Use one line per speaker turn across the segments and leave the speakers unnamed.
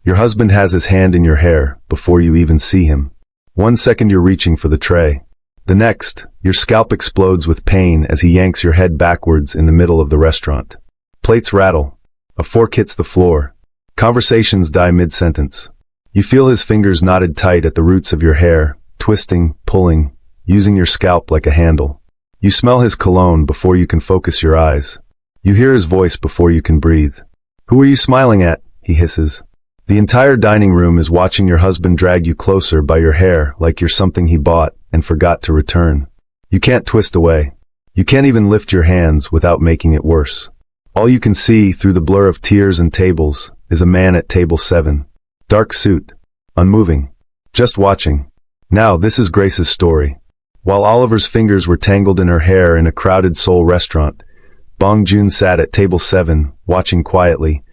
Your husband has his hand in your hair before you even see him. 1 second you're reaching for the tray. The next, your scalp explodes with pain as he yanks your head backwards in the middle of the restaurant. Plates rattle. A fork hits the floor. Conversations die mid-sentence. You feel his fingers knotted tight at the roots of your hair, twisting, pulling, using your scalp like a handle. You smell his cologne before you can focus your eyes. You hear his voice before you can breathe. "Who are you smiling at?" he hisses. The entire dining room is watching your husband drag you closer by your hair like you're something he bought and forgot to return. You can't twist away. You can't even lift your hands without making it worse. All you can see through the blur of tears and tables is a man at table 7. Dark suit. Unmoving. Just watching. Now this is Grace's story. While Oliver's fingers were tangled in her hair in a crowded Seoul restaurant, Bong Joon sat at table 7, watching quietly,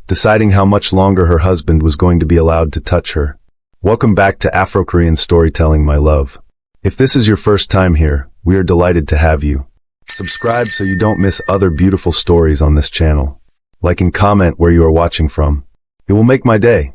deciding how much longer her husband was going to be allowed to touch her. Welcome back to Afro-Korean storytelling, my love. If this is your first time here, we are delighted to have you. Subscribe so you don't miss other beautiful stories on this channel. Like and comment where you are watching from. It will make my day.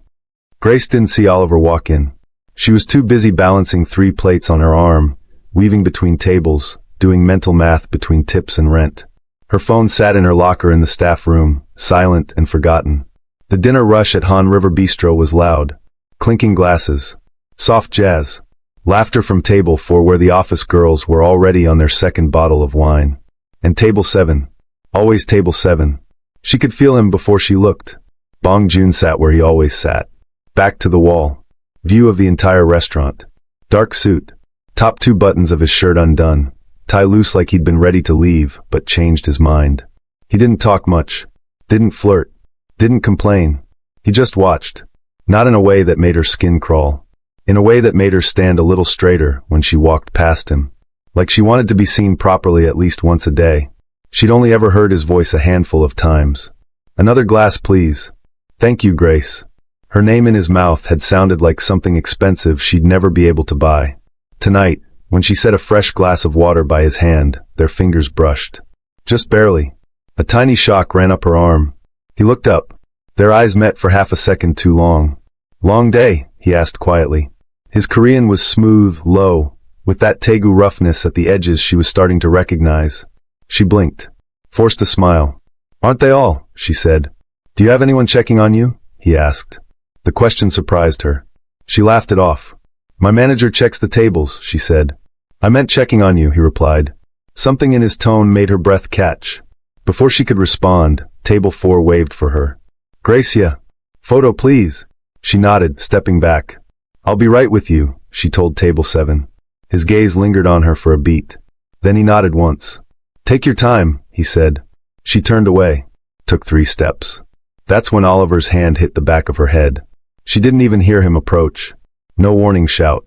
Grace didn't see Oliver walk in. She was too busy balancing 3 plates on her arm, weaving between tables, doing mental math between tips and rent. Her phone sat in her locker in the staff room, silent and forgotten. The dinner rush at Han River Bistro was loud. Clinking glasses. Soft jazz. Laughter from table 4 where the office girls were already on their second bottle of wine. And table 7. Always table 7. She could feel him before she looked. Bong Joon sat where he always sat. Back to the wall. View of the entire restaurant. Dark suit. Top 2 buttons of his shirt undone. Tie loose like he'd been ready to leave, but changed his mind. He didn't talk much. Didn't flirt. Didn't complain. He just watched. Not in a way that made her skin crawl. In a way that made her stand a little straighter when she walked past him. Like she wanted to be seen properly at least once a day. She'd only ever heard his voice a handful of times. "Another glass, please." "Thank you, Grace." Her name in his mouth had sounded like something expensive she'd never be able to buy. Tonight, when she set a fresh glass of water by his hand, their fingers brushed. Just barely. A tiny shock ran up her arm. He looked up. Their eyes met for half a second too long. "Long day?" he asked quietly. His Korean was smooth, low, with that Daegu roughness at the edges she was starting to recognize. She blinked. Forced a smile. "Aren't they all?" she said. "Do you have anyone checking on you?" he asked. The question surprised her. She laughed it off. "My manager checks the tables," she said. "I meant checking on you," he replied. Something in his tone made her breath catch. Before she could respond, table 4 waved for her. "Gracia. Photo, please." She nodded, stepping back. "I'll be right with you," she told table 7. His gaze lingered on her for a beat. Then he nodded once. "Take your time," he said. She turned away. Took 3 steps. That's when Oliver's hand hit the back of her head. She didn't even hear him approach. No warning shout.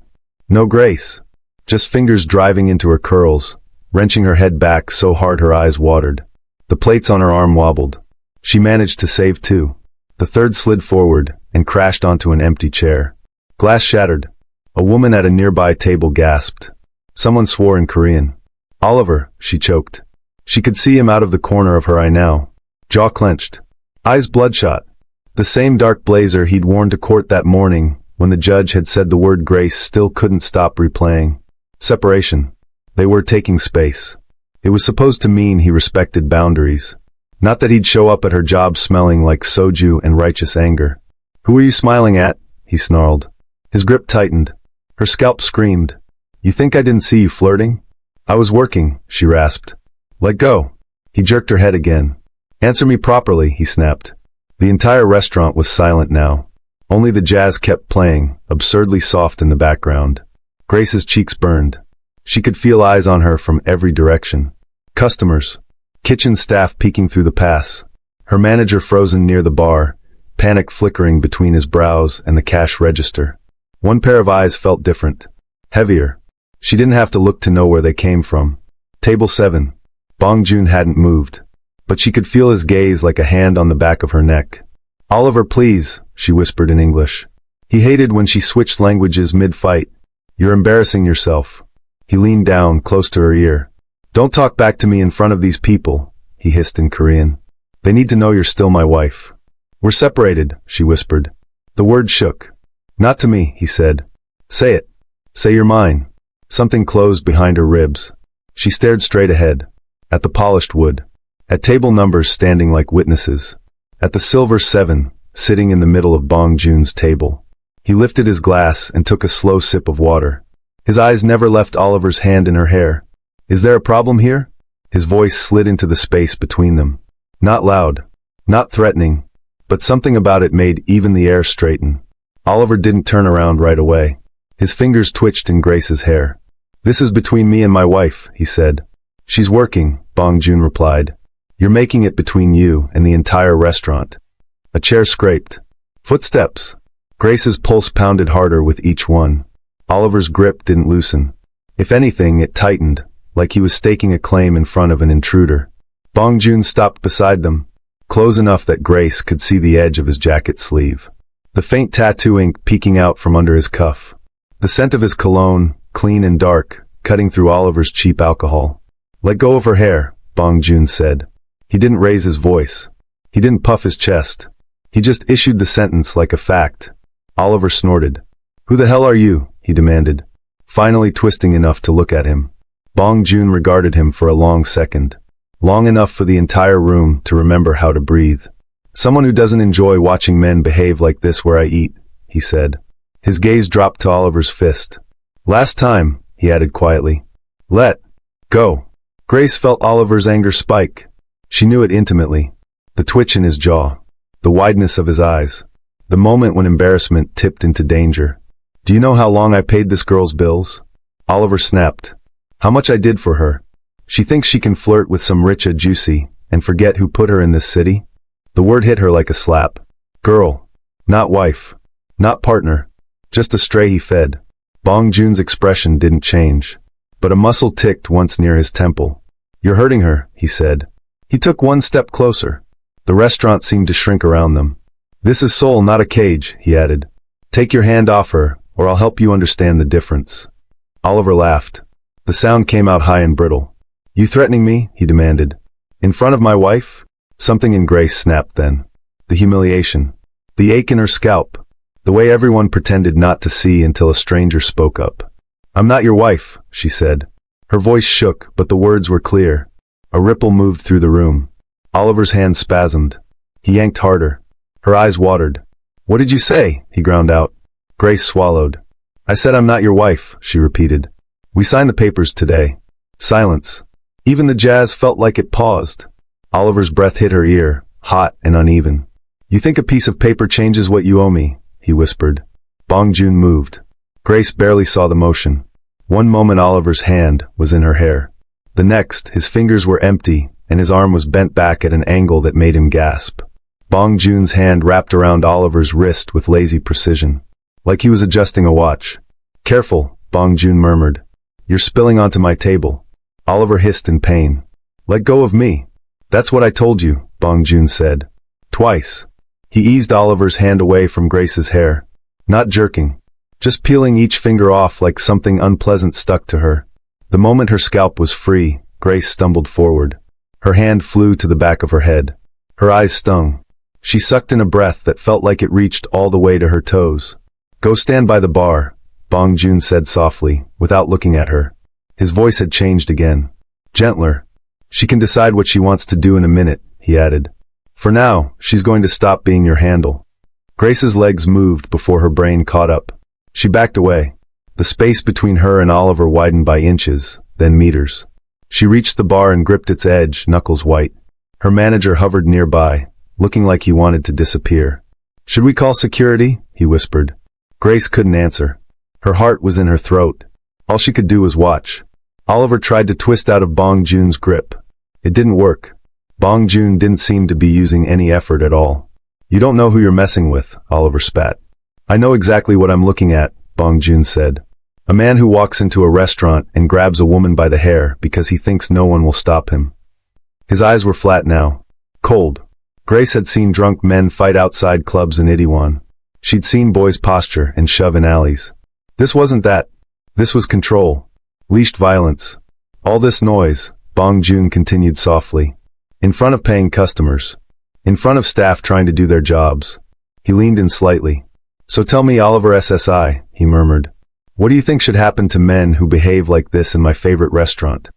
No grace. Just fingers driving into her curls, wrenching her head back so hard her eyes watered. The plates on her arm wobbled. She managed to save 2. The third slid forward and crashed onto an empty chair. Glass shattered. A woman at a nearby table gasped. Someone swore in Korean. "Oliver," she choked. She could see him out of the corner of her eye now. Jaw clenched. Eyes bloodshot. The same dark blazer he'd worn to court that morning when the judge had said the word grace still couldn't stop replaying. Separation. They were taking space. It was supposed to mean he respected boundaries. Not that he'd show up at her job smelling like soju and righteous anger. "Who are you smiling at?" he snarled. His grip tightened. Her scalp screamed. "You think I didn't see you flirting?" "I was working," she rasped. "Let go." He jerked her head again. "Answer me properly," he snapped. The entire restaurant was silent now. Only the jazz kept playing, absurdly soft in the background. Grace's cheeks burned. She could feel eyes on her from every direction. Customers. Kitchen staff peeking through the pass. Her manager frozen near the bar, panic flickering between his brows and the cash register. One pair of eyes felt different. Heavier. She didn't have to look to know where they came from. Table 7. Bong Joon hadn't moved. But she could feel his gaze like a hand on the back of her neck. "Oliver, please," she whispered in English. He hated when she switched languages mid-fight. "You're embarrassing yourself." He leaned down, close to her ear. "Don't talk back to me in front of these people," he hissed in Korean. "They need to know you're still my wife." "We're separated," she whispered. The word shook. Not to me, he said. Say it. Say you're mine. Something closed behind her ribs. She stared straight ahead. At the polished wood. At table numbers standing like witnesses. At the silver 7, sitting in the middle of Bong Joon's table. He lifted his glass and took a slow sip of water. His eyes never left Oliver's hand in her hair. Is there a problem here? His voice slid into the space between them. Not loud. Not threatening. But something about it made even the air straighten. Oliver didn't turn around right away. His fingers twitched in Grace's hair. This is between me and my wife, he said. She's working, Bong Joon replied. You're making it between you and the entire restaurant. A chair scraped. Footsteps. Grace's pulse pounded harder with each one. Oliver's grip didn't loosen. If anything, it tightened, like he was staking a claim in front of an intruder. Bong Joon stopped beside them, close enough that Grace could see the edge of his jacket sleeve. The faint tattoo ink peeking out from under his cuff. The scent of his cologne, clean and dark, cutting through Oliver's cheap alcohol. Let go of her hair, Bong Joon said. He didn't raise his voice. He didn't puff his chest. He just issued the sentence like a fact. Oliver snorted. Who the hell are you? He demanded, finally twisting enough to look at him. Bong Joon regarded him for a long second. Long enough for the entire room to remember how to breathe. Someone who doesn't enjoy watching men behave like this where I eat, he said. His gaze dropped to Oliver's fist. Last time, he added quietly. Let go. Grace felt Oliver's anger spike. She knew it intimately. The twitch in his jaw. The wideness of his eyes. The moment when embarrassment tipped into danger. Do you know how long I paid this girl's bills? Oliver snapped. How much I did for her. She thinks she can flirt with some rich juicy and forget who put her in this city? The word hit her like a slap. Girl. Not wife. Not partner. Just a stray he fed. Bong Joon's expression didn't change. But a muscle ticked once near his temple. You're hurting her, he said. He took one step closer. The restaurant seemed to shrink around them. This is Seoul, not a cage, he added. Take your hand off her, or I'll help you understand the difference. Oliver laughed. The sound came out high and brittle. You threatening me? He demanded. In front of my wife? Something in Grace snapped then. The humiliation. The ache in her scalp. The way everyone pretended not to see until a stranger spoke up. I'm not your wife, she said. Her voice shook, but the words were clear. A ripple moved through the room. Oliver's hand spasmed. He yanked harder. Her eyes watered. What did you say? He ground out. Grace swallowed. I said I'm not your wife, she repeated. We signed the papers today. Silence. Even the jazz felt like it paused. Oliver's breath hit her ear, hot and uneven. You think a piece of paper changes what you owe me? He whispered. Bong Joon moved. Grace barely saw the motion. One moment Oliver's hand was in her hair. The next, his fingers were empty, and his arm was bent back at an angle that made him gasp. Bong Joon's hand wrapped around Oliver's wrist with lazy precision, like he was adjusting a watch. Careful, Bong Joon murmured. You're spilling onto my table. Oliver hissed in pain. Let go of me. That's what I told you, Bong Joon said. Twice. He eased Oliver's hand away from Grace's hair. Not jerking. Just peeling each finger off like something unpleasant stuck to her. The moment her scalp was free, Grace stumbled forward. Her hand flew to the back of her head. Her eyes stung. She sucked in a breath that felt like it reached all the way to her toes. Go stand by the bar, Bong Joon said softly, without looking at her. His voice had changed again. Gentler. She can decide what she wants to do in a minute, he added. For now, she's going to stop being your handle. Grace's legs moved before her brain caught up. She backed away. The space between her and Oliver widened by inches, then meters. She reached the bar and gripped its edge, knuckles white. Her manager hovered nearby, looking like he wanted to disappear. Should we call security? He whispered. Grace couldn't answer. Her heart was in her throat. All she could do was watch. Oliver tried to twist out of Bong Joon's grip. It didn't work. Bong Joon didn't seem to be using any effort at all. You don't know who you're messing with, Oliver spat. I know exactly what I'm looking at, Bong Joon said. A man who walks into a restaurant and grabs a woman by the hair because he thinks no one will stop him. His eyes were flat now. Cold. Grace had seen drunk men fight outside clubs in Itaewon. She'd seen boys posture and shove in alleys. This wasn't that. This was control. Leashed violence. All this noise, Bong Joon continued softly. In front of paying customers. In front of staff trying to do their jobs. He leaned in slightly. So tell me, Oliver SSI, he murmured. What do you think should happen to men who behave like this in my favorite restaurant?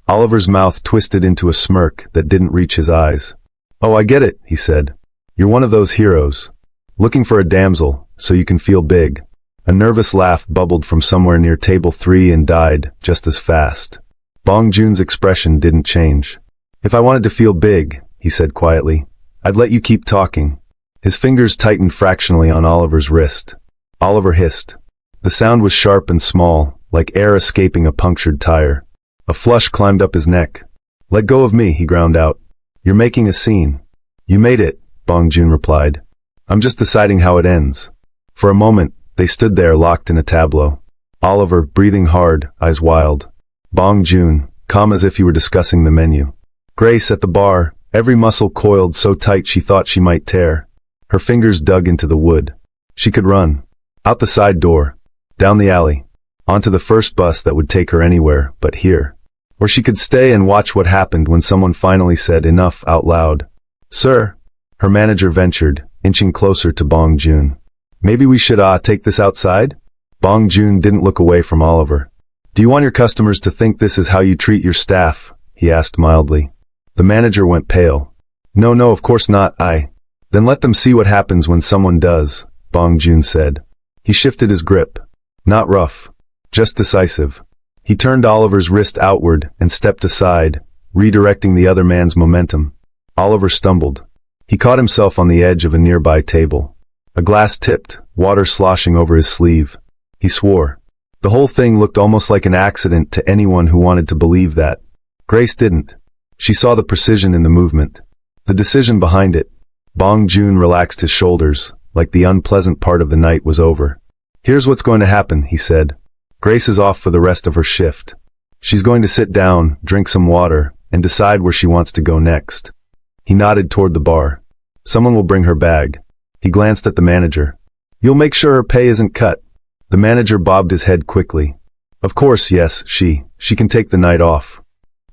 Oliver's mouth twisted into a smirk that didn't reach his eyes. Oh, I get it, he said. You're one of those heroes. Looking for a damsel, so you can feel big. A nervous laugh bubbled from somewhere near table 3 and died just as fast. Bong Joon's expression didn't change. If I wanted to feel big, he said quietly, I'd let you keep talking. His fingers tightened fractionally on Oliver's wrist. Oliver hissed. The sound was sharp and small, like air escaping a punctured tire. A flush climbed up his neck. Let go of me, he ground out. You're making a scene. You made it, Bong Joon replied. I'm just deciding how it ends. For a moment, they stood there locked in a tableau. Oliver, breathing hard, eyes wild. Bong Joon, calm as if he were discussing the menu. Grace at the bar, every muscle coiled so tight she thought she might tear. Her fingers dug into the wood. She could run. Out the side door. Down the alley. Onto the first bus that would take her anywhere but here. Or she could stay and watch what happened when someone finally said enough out loud. Sir, her manager ventured, inching closer to Bong Joon. Maybe we should take this outside? Bong Joon didn't look away from Oliver. Do you want your customers to think this is how you treat your staff? He asked mildly. The manager went pale. No, of course not, Then let them see what happens when someone does, Bong Joon said. He shifted his grip. Not rough. Just decisive. He turned Oliver's wrist outward and stepped aside, redirecting the other man's momentum. Oliver stumbled. He caught himself on the edge of a nearby table. A glass tipped, water sloshing over his sleeve. He swore. The whole thing looked almost like an accident to anyone who wanted to believe that. Grace didn't. She saw the precision in the movement. The decision behind it. Bong Joon relaxed his shoulders, like the unpleasant part of the night was over. Here's what's going to happen, he said. Grace is off for the rest of her shift. She's going to sit down, drink some water, and decide where she wants to go next. He nodded toward the bar. Someone will bring her bag. He glanced at the manager. You'll make sure her pay isn't cut. The manager bobbed his head quickly. Of course, yes, she can take the night off.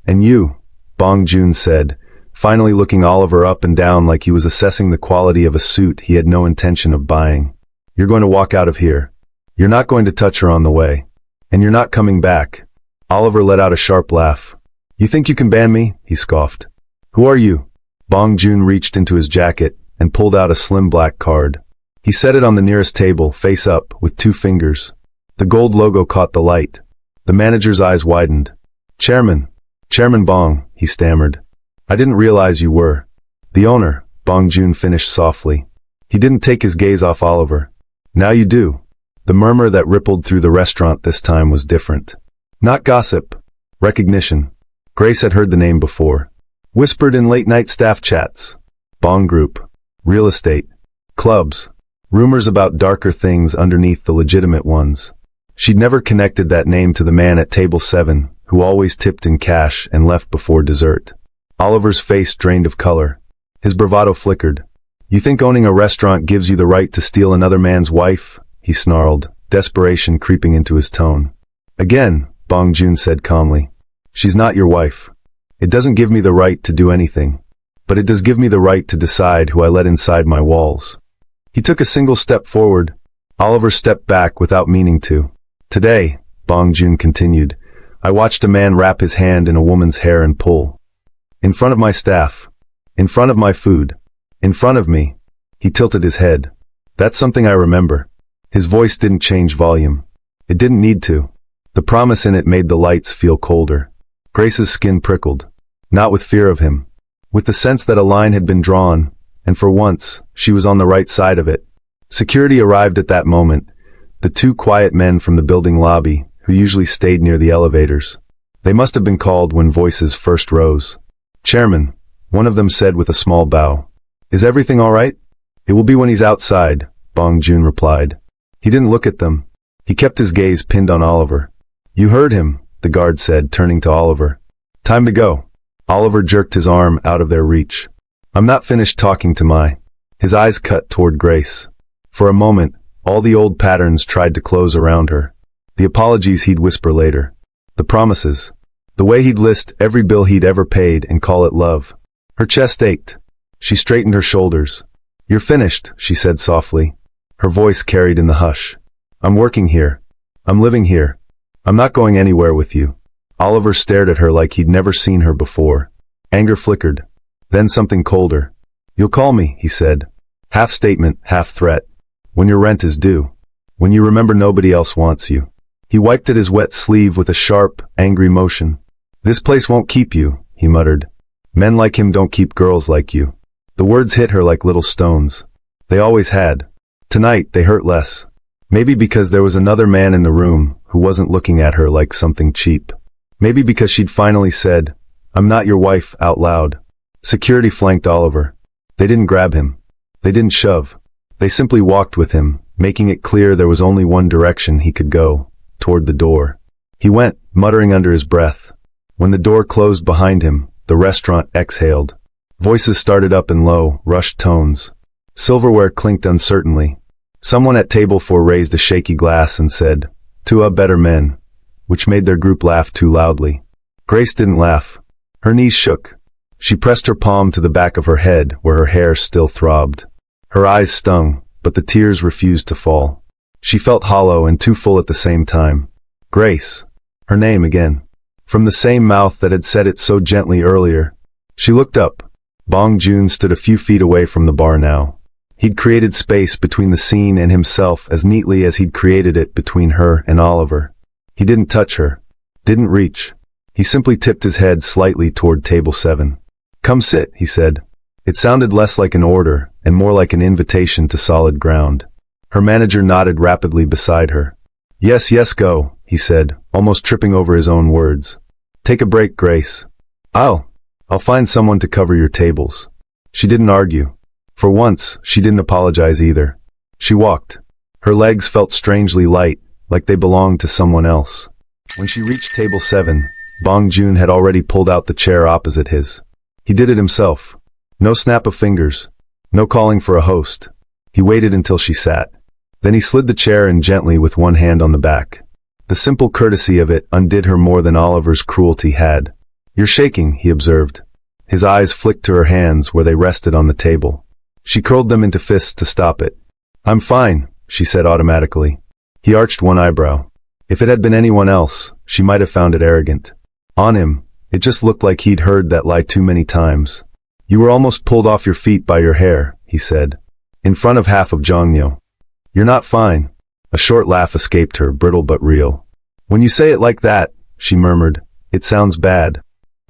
And you, Bong Joon said, finally looking Oliver up and down like he was assessing the quality of a suit he had no intention of buying. You're going to walk out of here. You're not going to touch her on the way. And you're not coming back. Oliver let out a sharp laugh. You think you can ban me? He scoffed. Who are you? Bong Joon reached into his jacket and pulled out a slim black card. He set it on the nearest table, face up, with 2 fingers. The gold logo caught the light. The manager's eyes widened. Chairman Bong, he stammered. I didn't realize you were. The owner, Bong Joon finished softly. He didn't take his gaze off Oliver. Now you do. The murmur that rippled through the restaurant this time was different. Not gossip. Recognition. Grace had heard the name before. Whispered in late-night staff chats. Bong Group. Real estate. Clubs. Rumors about darker things underneath the legitimate ones. She'd never connected that name to the man at table 7, who always tipped in cash and left before dessert. Oliver's face drained of color. His bravado flickered. You think owning a restaurant gives you the right to steal another man's wife? He snarled, desperation creeping into his tone. Again, Bong Joon said calmly. She's not your wife. It doesn't give me the right to do anything. But it does give me the right to decide who I let inside my walls. He took a single step forward. Oliver stepped back without meaning to. Today, Bong Joon continued, I watched a man wrap his hand in a woman's hair and pull. In front of my staff. In front of my food. In front of me. He tilted his head. That's something I remember. His voice didn't change volume. It didn't need to. The promise in it made the lights feel colder. Grace's skin prickled. Not with fear of him. With the sense that a line had been drawn, and for once, she was on the right side of it. Security arrived at that moment. The 2 quiet men from the building lobby, who usually stayed near the elevators. They must have been called when voices first rose. Chairman, one of them said with a small bow. Is everything all right? It will be when he's outside, Bong Joon replied. He didn't look at them. He kept his gaze pinned on Oliver. You heard him, the guard said, turning to Oliver. Time to go. Oliver jerked his arm out of their reach. I'm not finished talking to my... His eyes cut toward Grace. For a moment, all the old patterns tried to close around her. The apologies he'd whisper later. The promises. The way he'd list every bill he'd ever paid and call it love. Her chest ached. She straightened her shoulders. You're finished, she said softly. Her voice carried in the hush. I'm working here. I'm living here. I'm not going anywhere with you. Oliver stared at her like he'd never seen her before. Anger flickered. Then something colder. You'll call me, he said. Half statement, half threat. When your rent is due. When you remember nobody else wants you. He wiped at his wet sleeve with a sharp, angry motion. This place won't keep you, he muttered. Men like him don't keep girls like you. The words hit her like little stones. They always had. Tonight, they hurt less. Maybe because there was another man in the room who wasn't looking at her like something cheap. Maybe because she'd finally said, I'm not your wife, out loud. Security flanked Oliver. They didn't grab him. They didn't shove. They simply walked with him, making it clear there was only one direction he could go, toward the door. He went, muttering under his breath. When the door closed behind him, the restaurant exhaled. Voices started up in low, rushed tones. Silverware clinked uncertainly. Someone at table 4 raised a shaky glass and said, "To a better men," which made their group laugh too loudly. Grace didn't laugh. Her knees shook. She pressed her palm to the back of her head where her hair still throbbed. Her eyes stung, but the tears refused to fall. She felt hollow and too full at the same time. Grace. Her name again. From the same mouth that had said it so gently earlier. She looked up. Bong Joon stood a few feet away from the bar now. He'd created space between the scene and himself as neatly as he'd created it between her and Oliver. He didn't touch her. Didn't reach. He simply tipped his head slightly toward table 7. Come sit, he said. It sounded less like an order and more like an invitation to solid ground. Her manager nodded rapidly beside her. Yes, yes, go, he said, almost tripping over his own words. Take a break, Grace. I'll find someone to cover your tables. She didn't argue. For once, she didn't apologize either. She walked. Her legs felt strangely light, like they belonged to someone else. When she reached table 7, Bong Joon had already pulled out the chair opposite his. He did it himself. No snap of fingers. No calling for a host. He waited until she sat. Then he slid the chair in gently with one hand on the back. The simple courtesy of it undid her more than Oliver's cruelty had. You're shaking, he observed. His eyes flicked to her hands where they rested on the table. She curled them into fists to stop it. I'm fine, she said automatically. He arched one eyebrow. If it had been anyone else, she might have found it arrogant. On him, it just looked like he'd heard that lie too many times. You were almost pulled off your feet by your hair, he said. In front of half of Jongnyo. You're not fine. A short laugh escaped her, brittle but real. When you say it like that, she murmured, it sounds bad.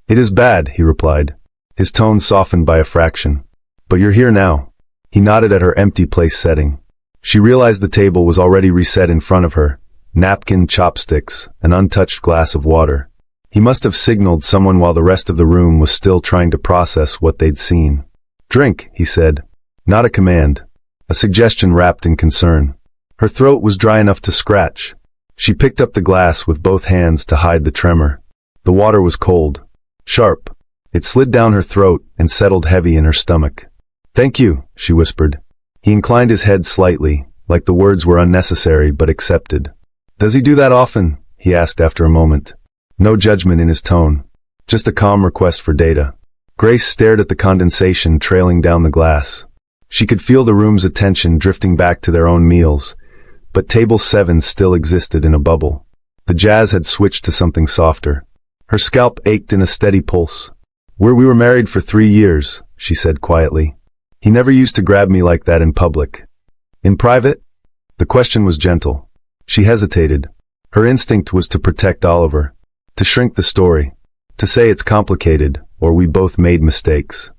It is bad, he replied. His tone softened by a fraction. But you're here now. He nodded at her empty place setting. She realized the table was already reset in front of her. Napkin, chopsticks, an untouched glass of water. He must have signaled someone while the rest of the room was still trying to process what they'd seen. Drink, he said. Not a command. A suggestion wrapped in concern. Her throat was dry enough to scratch. She picked up the glass with both hands to hide the tremor. The water was cold. Sharp. It slid down her throat and settled heavy in her stomach. Thank you, she whispered. He inclined his head slightly, like the words were unnecessary but accepted. Does he do that often? He asked after a moment. No judgment in his tone. Just a calm request for data. Grace stared at the condensation trailing down the glass. She could feel the room's attention drifting back to their own meals, but table 7 still existed in a bubble. The jazz had switched to something softer. Her scalp ached in a steady pulse. We were married for 3 years, she said quietly. He never used to grab me like that in public. In private? The question was gentle. She hesitated. Her instinct was to protect Oliver, to shrink the story, to say it's complicated, or we both made mistakes.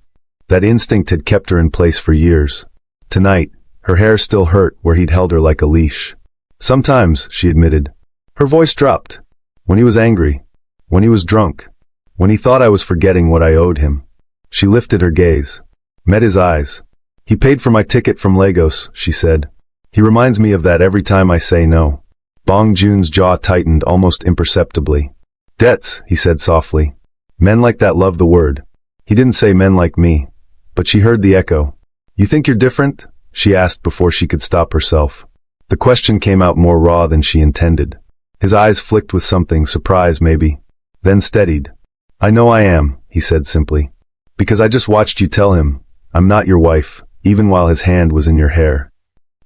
That instinct had kept her in place for years. Tonight, her hair still hurt where he'd held her like a leash. Sometimes, she admitted. Her voice dropped. When he was angry. When he was drunk. When he thought I was forgetting what I owed him. She lifted her gaze. Met his eyes. He paid for my ticket from Lagos, she said. He reminds me of that every time I say no. Bong Joon's jaw tightened almost imperceptibly. Debts, he said softly. Men like that love the word. He didn't say men like me, but she heard the echo. You think you're different? She asked before she could stop herself. The question came out more raw than she intended. His eyes flicked with something, surprise maybe, then steadied. I know I am, he said simply. Because I just watched you tell him, I'm not your wife, even while his hand was in your hair.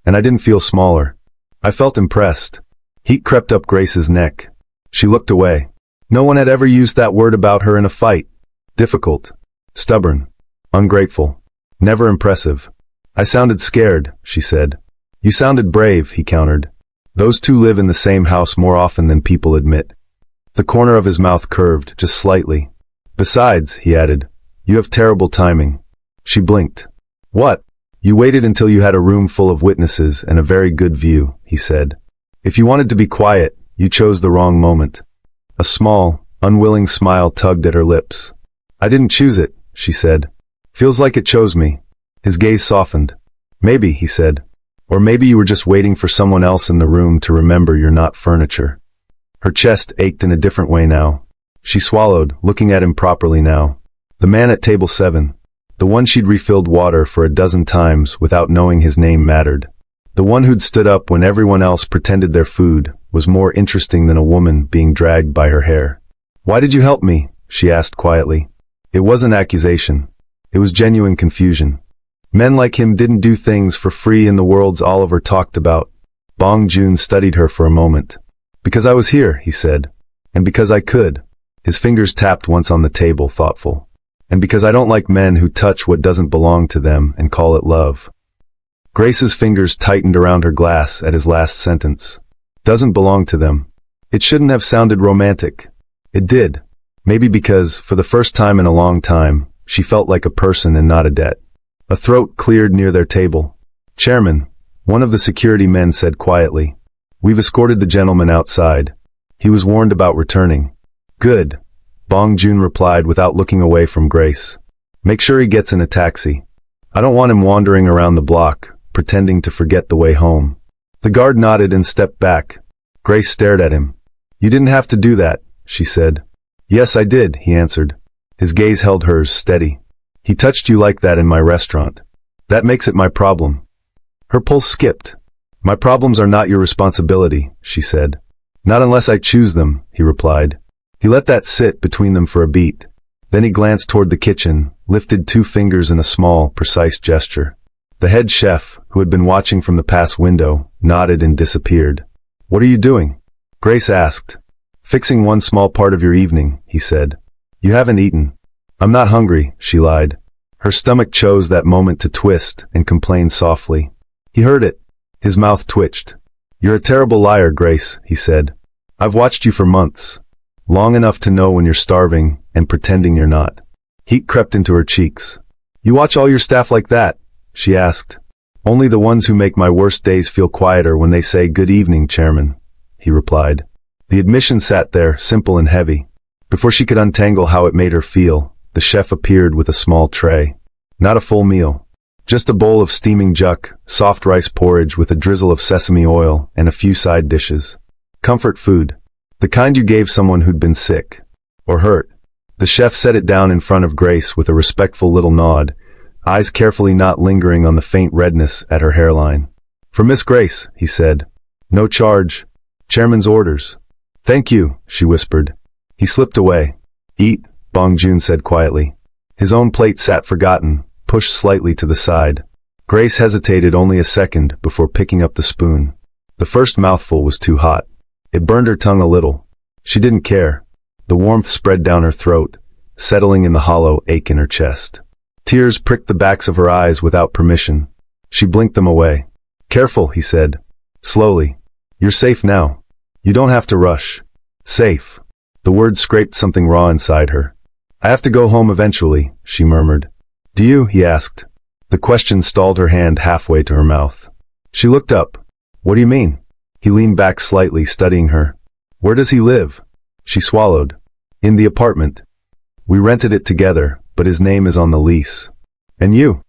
And I didn't feel smaller. I felt impressed. Heat crept up Grace's neck. She looked away. No one had ever used that word about her in a fight. Difficult. Stubborn. Ungrateful. Never impressive. I sounded scared, she said. You sounded brave, he countered. Those two live in the same house more often than people admit. The corner of his mouth curved, just slightly. Besides, he added, you have terrible timing. She blinked. What? You waited until you had a room full of witnesses and a very good view, he said. If you wanted to be quiet, you chose the wrong moment. A small, unwilling smile tugged at her lips. I didn't choose it, she said. Feels like it chose me. His gaze softened. Maybe, he said. Or maybe you were just waiting for someone else in the room to remember you're not furniture. Her chest ached in a different way now. She swallowed, looking at him properly now. The man at table 7. The one she'd refilled water for a dozen times without knowing his name mattered. The one who'd stood up when everyone else pretended their food was more interesting than a woman being dragged by her hair. Why did you help me? She asked quietly. It wasn't accusation. It was genuine confusion. Men like him didn't do things for free in the worlds Oliver talked about. Bong Joon studied her for a moment. Because I was here, he said. And because I could. His fingers tapped once on the table, thoughtful. And because I don't like men who touch what doesn't belong to them and call it love. Grace's fingers tightened around her glass at his last sentence. Doesn't belong to them. It shouldn't have sounded romantic. It did. Maybe because, for the first time in a long time, she felt like a person and not a debt. A throat cleared near their table. Chairman, one of the security men said quietly. We've escorted the gentleman outside. He was warned about returning. Good. Bong Joon replied without looking away from Grace. Make sure he gets in a taxi. I don't want him wandering around the block, pretending to forget the way home. The guard nodded and stepped back. Grace stared at him. You didn't have to do that, she said. Yes, I did, he answered. His gaze held hers steady. He touched you like that in my restaurant. That makes it my problem. Her pulse skipped. My problems are not your responsibility, she said. Not unless I choose them, he replied. He let that sit between them for a beat. Then he glanced toward the kitchen, lifted 2 fingers in a small, precise gesture. The head chef, who had been watching from the past window, nodded and disappeared. What are you doing? Grace asked. Fixing one small part of your evening, he said. You haven't eaten. I'm not hungry, she lied. Her stomach chose that moment to twist and complain softly. He heard it. His mouth twitched. You're a terrible liar, Grace, he said. I've watched you for months. Long enough to know when you're starving and pretending you're not. Heat crept into her cheeks. You watch all your staff like that? She asked. Only the ones who make my worst days feel quieter when they say good evening, Chairman, he replied. The admission sat there, simple and heavy. Before she could untangle how it made her feel, the chef appeared with a small tray. Not a full meal. Just a bowl of steaming juk, soft rice porridge with a drizzle of sesame oil, and a few side dishes. Comfort food. The kind you gave someone who'd been sick. Or hurt. The chef set it down in front of Grace with a respectful little nod, eyes carefully not lingering on the faint redness at her hairline. For Miss Grace, he said. No charge. Chairman's orders. Thank you, she whispered. He slipped away. Eat, Bong Joon said quietly. His own plate sat forgotten, pushed slightly to the side. Grace hesitated only a second before picking up the spoon. The first mouthful was too hot. It burned her tongue a little. She didn't care. The warmth spread down her throat, settling in the hollow ache in her chest. Tears pricked the backs of her eyes without permission. She blinked them away. Careful, he said. Slowly. You're safe now. You don't have to rush. Safe. The word scraped something raw inside her. I have to go home eventually, she murmured. Do you? He asked. The question stalled her hand halfway to her mouth. She looked up. What do you mean? He leaned back slightly, studying her. Where does he live? She swallowed. In the apartment. We rented it together, but his name is on the lease. And you?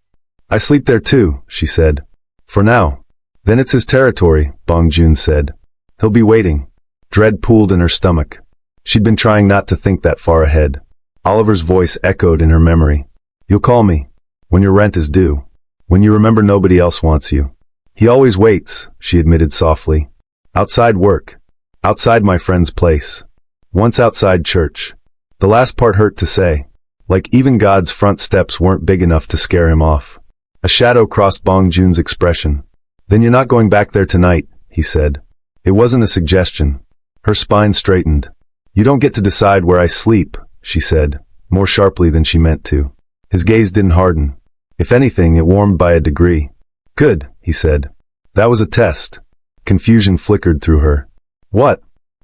I sleep there too, she said. For now. Then it's his territory, Bong Joon said. He'll be waiting. Dread pooled in her stomach. She'd been trying not to think that far ahead. Oliver's voice echoed in her memory. You'll call me. When your rent is due. When you remember nobody else wants you. He always waits, she admitted softly. Outside work. Outside my friend's place. Once outside church. The last part hurt to say. Like even God's front steps weren't big enough to scare him off. A shadow crossed Bong Joon's expression. Then you're not going back there tonight, he said. It wasn't a suggestion. Her spine straightened. You don't get to decide where I sleep, she said, more sharply than she meant to. His gaze didn't harden. If anything, it warmed by a degree. Good, he said. That was a test. Confusion flickered through her. What?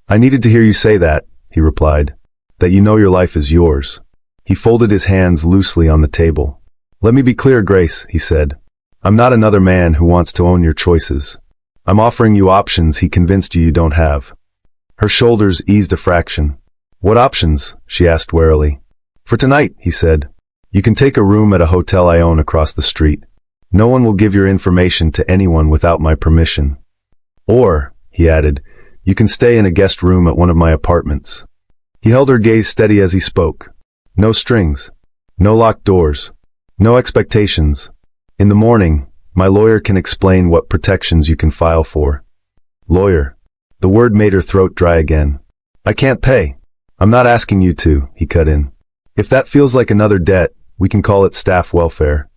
I needed to hear you say that, he replied. That you know your life is yours. He folded his hands loosely on the table. Let me be clear, Grace, he said. I'm not another man who wants to own your choices. I'm offering you options he convinced you don't have. Her shoulders eased a fraction. What options? She asked warily. For tonight, he said. You can take a room at a hotel I own across the street. No one will give your information to anyone without my permission. Or, he added, you can stay in a guest room at one of my apartments. He held her gaze steady as he spoke. No strings. No locked doors. No expectations. In the morning, my lawyer can explain what protections you can file for. Lawyer. The word made her throat dry again. I can't pay. I'm not asking you to, he cut in. If that feels like another debt, we can call it staff welfare.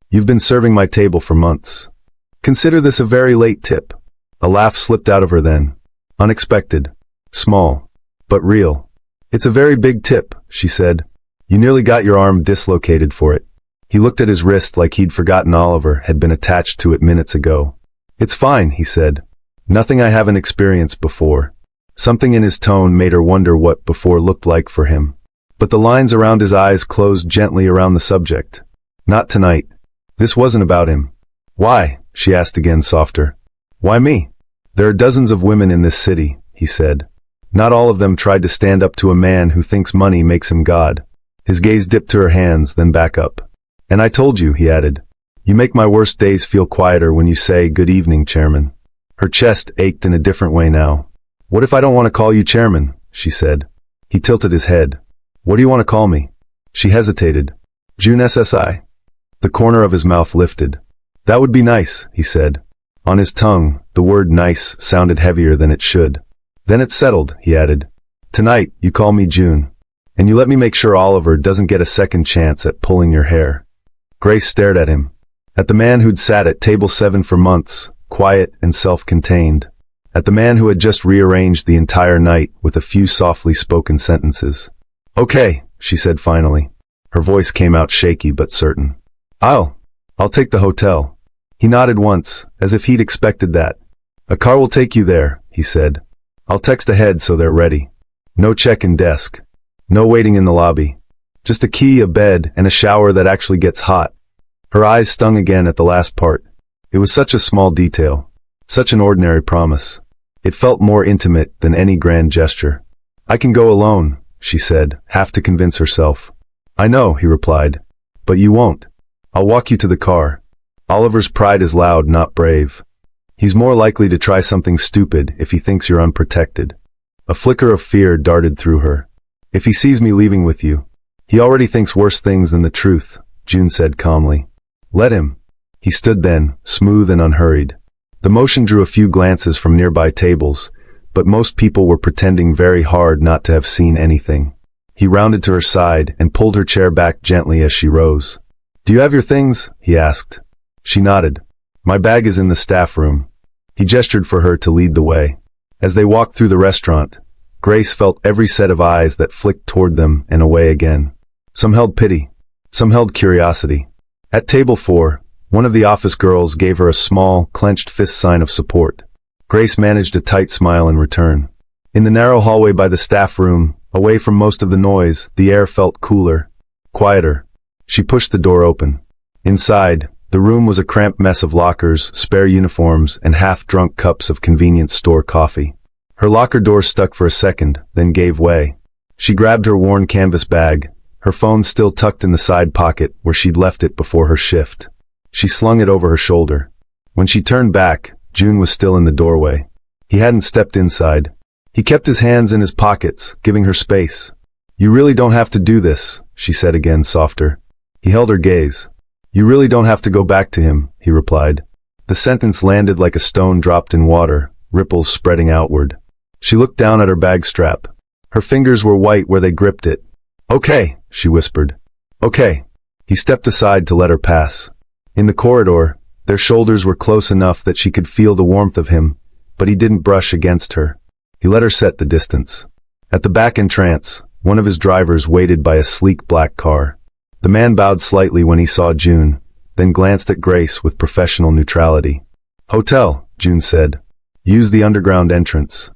You've been serving my table for months. Consider this a very late tip. A laugh slipped out of her then. Unexpected. Small. But real. It's a very big tip, she said. You nearly got your arm dislocated for it. He looked at his wrist like he'd forgotten Oliver had been attached to it minutes ago. It's fine, he said. Nothing I haven't experienced before. Something in his tone made her wonder what before looked like for him. But the lines around his eyes closed gently around the subject. Not tonight. This wasn't about him. Why? She asked again, softer. Why me? There are dozens of women in this city, he said. Not all of them tried to stand up to a man who thinks money makes him God. His gaze dipped to her hands, then back up. And I told you, he added. You make my worst days feel quieter when you say, good evening, Chairman. Her chest ached in a different way now. What if I don't want to call you Chairman? She said. He tilted his head. What do you want to call me? She hesitated. June SSI. The corner of his mouth lifted. That would be nice, he said. On his tongue, the word nice sounded heavier than it should. Then it settled, he added. Tonight, you call me June. And you let me make sure Oliver doesn't get a second chance at pulling your hair. Grace stared at him. At the man who'd sat at table 7 for months, quiet and self-contained. At the man who had just rearranged the entire night with a few softly spoken sentences. Okay, she said finally. Her voice came out shaky but certain. I'll take the hotel. He nodded once, as if he'd expected that. A car will take you there, he said. I'll text ahead so they're ready. No check-in desk. No waiting in the lobby. Just a key, a bed, and a shower that actually gets hot. Her eyes stung again at the last part. It was such a small detail. Such an ordinary promise. It felt more intimate than any grand gesture. I can go alone, she said, half to convince herself. I know, he replied. But you won't. I'll walk you to the car. Oliver's pride is loud, not brave. He's more likely to try something stupid if he thinks you're unprotected. A flicker of fear darted through her. If he sees me leaving with you, he already thinks worse things than the truth, June said calmly. Let him. He stood then, smooth and unhurried. The motion drew a few glances from nearby tables, but most people were pretending very hard not to have seen anything. He rounded to her side and pulled her chair back gently as she rose. Do you have your things? He asked. She nodded. My bag is in the staff room. He gestured for her to lead the way. As they walked through the restaurant, Grace felt every set of eyes that flicked toward them and away again. Some held pity. Some held curiosity. At table 4, one of the office girls gave her a small, clenched fist sign of support. Grace managed a tight smile in return. In the narrow hallway by the staff room, away from most of the noise, the air felt cooler, quieter. She pushed the door open. Inside, the room was a cramped mess of lockers, spare uniforms, and half-drunk cups of convenience store coffee. Her locker door stuck for a second, then gave way. She grabbed her worn canvas bag, her phone still tucked in the side pocket where she'd left it before her shift. She slung it over her shoulder. When she turned back, June was still in the doorway. He hadn't stepped inside. He kept his hands in his pockets, giving her space. You really don't have to do this, she said again, softer. He held her gaze. You really don't have to go back to him, he replied. The sentence landed like a stone dropped in water, ripples spreading outward. She looked down at her bag strap. Her fingers were white where they gripped it. Okay, she whispered. Okay. He stepped aside to let her pass. In the corridor, Their shoulders were close enough that she could feel the warmth of him, but he didn't brush against her. He let her set the distance. At the back entrance, one of his drivers waited by a sleek black car. The man bowed slightly when he saw June, then glanced at Grace with professional neutrality. "Hotel," June said. "Use the underground entrance."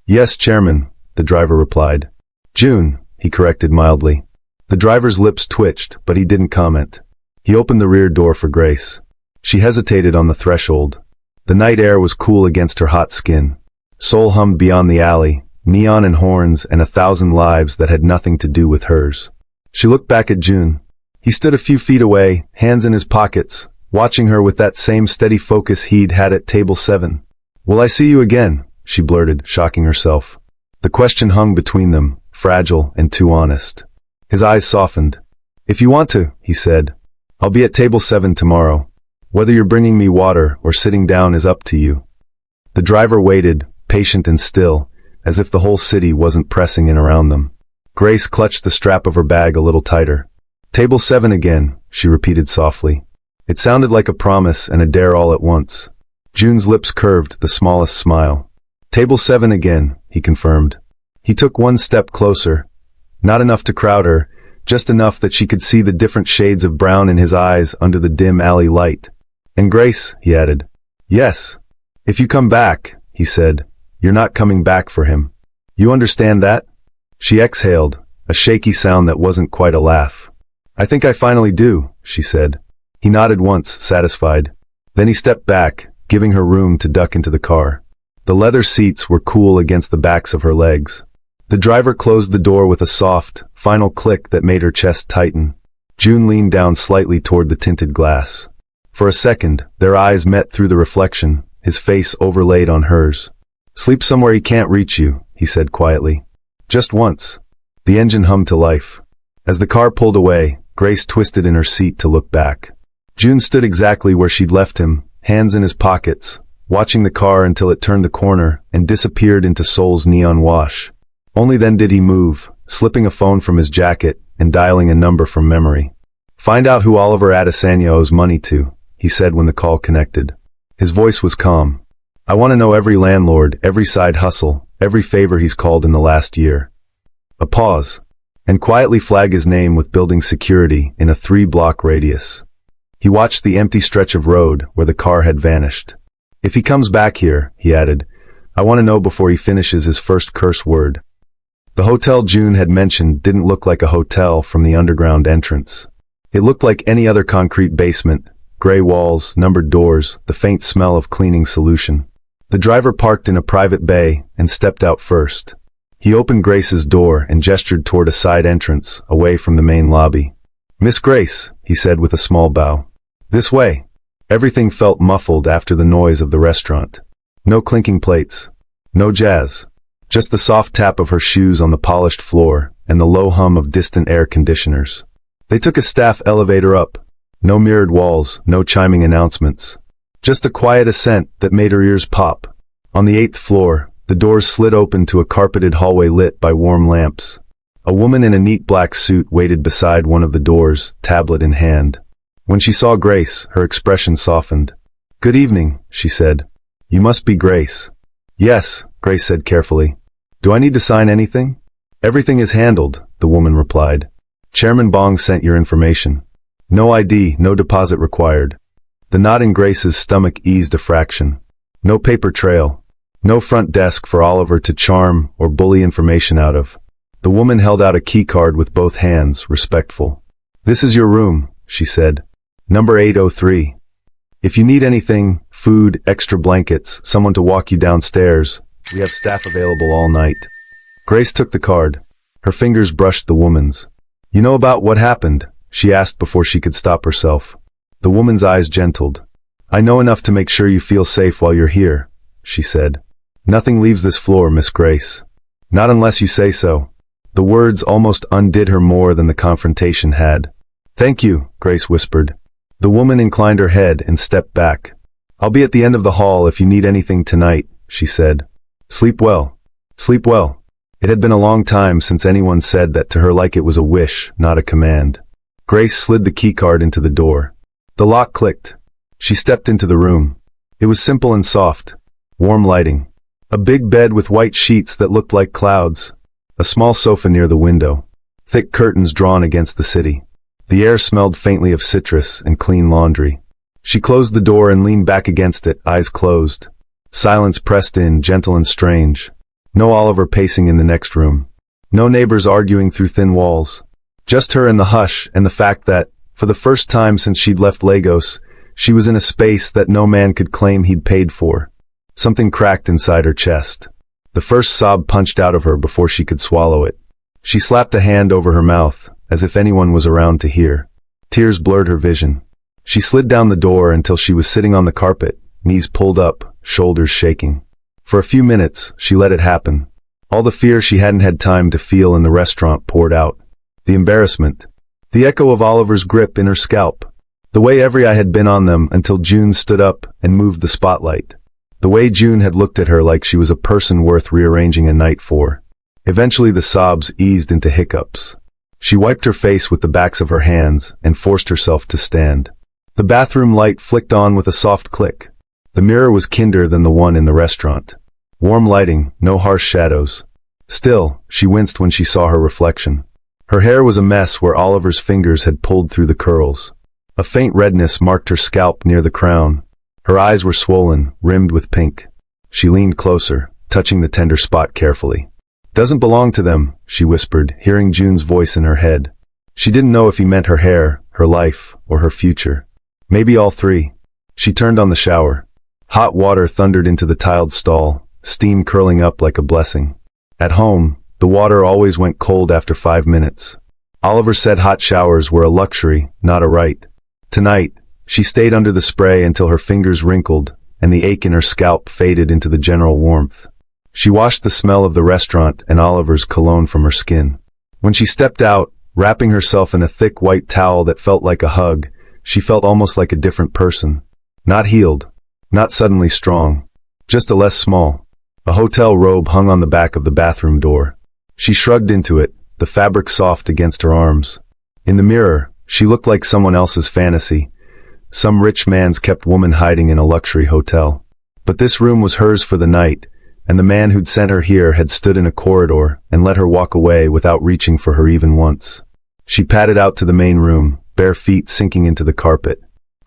"Yes, Chairman," the driver replied. "June," he corrected mildly. The driver's lips twitched, but he didn't comment. He opened the rear door for Grace. She hesitated on the threshold. The night air was cool against her hot skin. Soul hummed beyond the alley, neon and horns and 1,000 lives that had nothing to do with hers. She looked back at June. He stood a few feet away, hands in his pockets, watching her with that same steady focus he'd had at table 7. "Will I see you again?" she blurted, shocking herself. The question hung between them, fragile and too honest. His eyes softened. "If you want to," he said. "I'll be at table 7 tomorrow. Whether you're bringing me water or sitting down is up to you." The driver waited, patient and still, as if the whole city wasn't pressing in around them. Grace clutched the strap of her bag a little tighter. "Table 7 again," she repeated softly. It sounded like a promise and a dare all at once. June's lips curved, the smallest smile. "Table 7 again," he confirmed. He took one step closer. Not enough to crowd her, just enough that she could see the different shades of brown in his eyes under the dim alley light. "And Grace," he added. "Yes. If you come back," he said, "you're not coming back for him. You understand that?" She exhaled, a shaky sound that wasn't quite a laugh. "I think I finally do," she said. He nodded once, satisfied. Then he stepped back, giving her room to duck into the car. The leather seats were cool against the backs of her legs. The driver closed the door with a soft, final click that made her chest tighten. June leaned down slightly toward the tinted glass. For a second, their eyes met through the reflection, his face overlaid on hers. "Sleep somewhere he can't reach you," he said quietly. "Just once." The engine hummed to life. As the car pulled away, Grace twisted in her seat to look back. June stood exactly where she'd left him, hands in his pockets, watching the car until it turned the corner and disappeared into Seoul's neon wash. Only then did he move, slipping a phone from his jacket and dialing a number from memory. "Find out who Oliver Adesanya owes money to," he said when the call connected. His voice was calm. "I want to know every landlord, every side hustle, every favor he's called in the last year." A pause. "And quietly flag his name with building security in a 3-block radius." He watched the empty stretch of road where the car had vanished. "If he comes back here," he added, "I want to know before he finishes his first curse word." The hotel June had mentioned didn't look like a hotel from the underground entrance. It looked like any other concrete basement, gray walls, numbered doors, the faint smell of cleaning solution. The driver parked in a private bay and stepped out first. He opened Grace's door and gestured toward a side entrance, away from the main lobby. "Miss Grace," he said with a small bow. "This way." Everything felt muffled after the noise of the restaurant. No clinking plates. No jazz. Just the soft tap of her shoes on the polished floor and the low hum of distant air conditioners. They took a staff elevator up. No mirrored walls, no chiming announcements. Just a quiet ascent that made her ears pop. On the 8th floor, the doors slid open to a carpeted hallway lit by warm lamps. A woman in a neat black suit waited beside one of the doors, tablet in hand. When she saw Grace, her expression softened. "Good evening," she said. "You must be Grace." "Yes," Grace said carefully. "Do I need to sign anything?" "Everything is handled," the woman replied. "Chairman Bong sent your information. No ID, no deposit required." The knot in Grace's stomach eased a fraction. No paper trail. No front desk for Oliver to charm or bully information out of. The woman held out a key card with both hands, respectful. "This is your room," she said. "Number 803. If you need anything, food, extra blankets, someone to walk you downstairs, we have staff available all night." Grace took the card. Her fingers brushed the woman's. "You know about what happened?" she asked before she could stop herself. The woman's eyes gentled. "I know enough to make sure you feel safe while you're here," she said. "Nothing leaves this floor, Miss Grace. Not unless you say so." The words almost undid her more than the confrontation had. "Thank you," Grace whispered. The woman inclined her head and stepped back. "I'll be at the end of the hall if you need anything tonight," she said. "Sleep well. Sleep well." It had been a long time since anyone said that to her like it was a wish, not a command. Grace slid the keycard into the door. The lock clicked. She stepped into the room. It was simple and soft. Warm lighting. A big bed with white sheets that looked like clouds. A small sofa near the window. Thick curtains drawn against the city. The air smelled faintly of citrus and clean laundry. She closed the door and leaned back against it, eyes closed. Silence pressed in, gentle and strange. No Oliver pacing in the next room. No neighbors arguing through thin walls. Just her and the hush and the fact that, for the first time since she'd left Lagos, she was in a space that no man could claim he'd paid for. Something cracked inside her chest. The first sob punched out of her before she could swallow it. She slapped a hand over her mouth, as if anyone was around to hear. Tears blurred her vision. She slid down the door until she was sitting on the carpet, knees pulled up, shoulders shaking. For a few minutes, she let it happen. All the fear she hadn't had time to feel in the restaurant poured out. The embarrassment. The echo of Oliver's grip in her scalp. The way every eye had been on them until June stood up and moved the spotlight. The way June had looked at her like she was a person worth rearranging a night for. Eventually the sobs eased into hiccups. She wiped her face with the backs of her hands and forced herself to stand. The bathroom light flicked on with a soft click. The mirror was kinder than the one in the restaurant. Warm lighting, no harsh shadows. Still, she winced when she saw her reflection. Her hair was a mess where Oliver's fingers had pulled through the curls. A faint redness marked her scalp near the crown. Her eyes were swollen, rimmed with pink. She leaned closer, touching the tender spot carefully. "Doesn't belong to them," she whispered, hearing June's voice in her head. She didn't know if he meant her hair, her life, or her future. Maybe all three. She turned on the shower. Hot water thundered into the tiled stall, steam curling up like a blessing. At home, the water always went cold after 5 minutes. Oliver said hot showers were a luxury, not a right. Tonight, she stayed under the spray until her fingers wrinkled and the ache in her scalp faded into the general warmth. She washed the smell of the restaurant and Oliver's cologne from her skin. When she stepped out, wrapping herself in a thick white towel that felt like a hug, she felt almost like a different person. Not healed, not suddenly strong, just a less small. A hotel robe hung on the back of the bathroom door. She shrugged into it, the fabric soft against her arms. In the mirror, she looked like someone else's fantasy, some rich man's kept woman hiding in a luxury hotel. But this room was hers for the night, and the man who'd sent her here had stood in a corridor and let her walk away without reaching for her even once. She padded out to the main room, bare feet sinking into the carpet.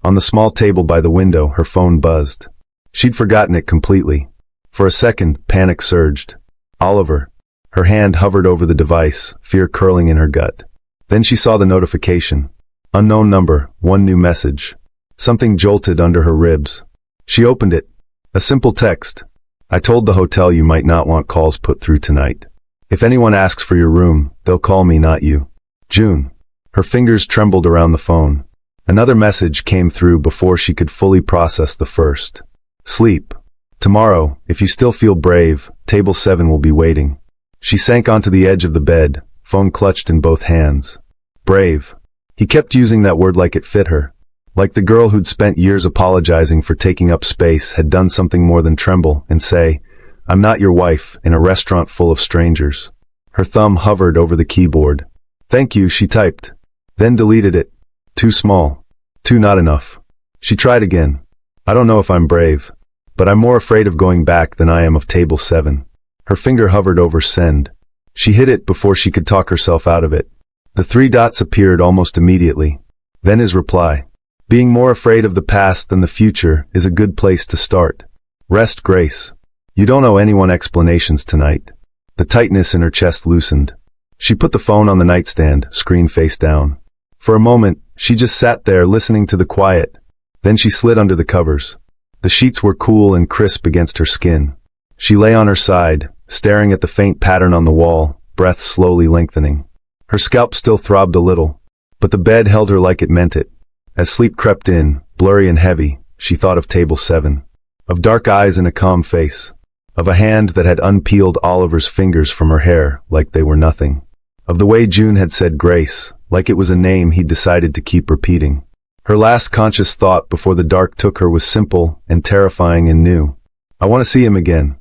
On the small table by the window, her phone buzzed. She'd forgotten it completely. For a second, panic surged. Oliver. Her hand hovered over the device, fear curling in her gut. Then she saw the notification. Unknown number, one new message. Something jolted under her ribs. She opened it. A simple text. "I told the hotel you might not want calls put through tonight. If anyone asks for your room, they'll call me, not you. June." Her fingers trembled around the phone. Another message came through before she could fully process the first. "Sleep. Tomorrow, if you still feel brave, table 7 will be waiting." She sank onto the edge of the bed, phone clutched in both hands. Brave. He kept using that word like it fit her. Like the girl who'd spent years apologizing for taking up space had done something more than tremble and say, "I'm not your wife," in a restaurant full of strangers. Her thumb hovered over the keyboard. "Thank you," she typed. Then deleted it. Too small. Too not enough. She tried again. "I don't know if I'm brave, but I'm more afraid of going back than I am of table 7. Her finger hovered over send. She hit it before she could talk herself out of it. The 3 dots appeared almost immediately. Then his reply. "Being more afraid of the past than the future is a good place to start. Rest, Grace. You don't owe anyone explanations tonight." The tightness in her chest loosened. She put the phone on the nightstand, screen face down. For a moment, she just sat there listening to the quiet. Then she slid under the covers. The sheets were cool and crisp against her skin. She lay on her side, staring at the faint pattern on the wall, breath slowly lengthening. Her scalp still throbbed a little, but the bed held her like it meant it. As sleep crept in, blurry and heavy, she thought of table 7. Of dark eyes and a calm face. Of a hand that had unpeeled Oliver's fingers from her hair like they were nothing. Of the way June had said Grace, like it was a name he'd decided to keep repeating. Her last conscious thought before the dark took her was simple and terrifying and new. "I want to see him again."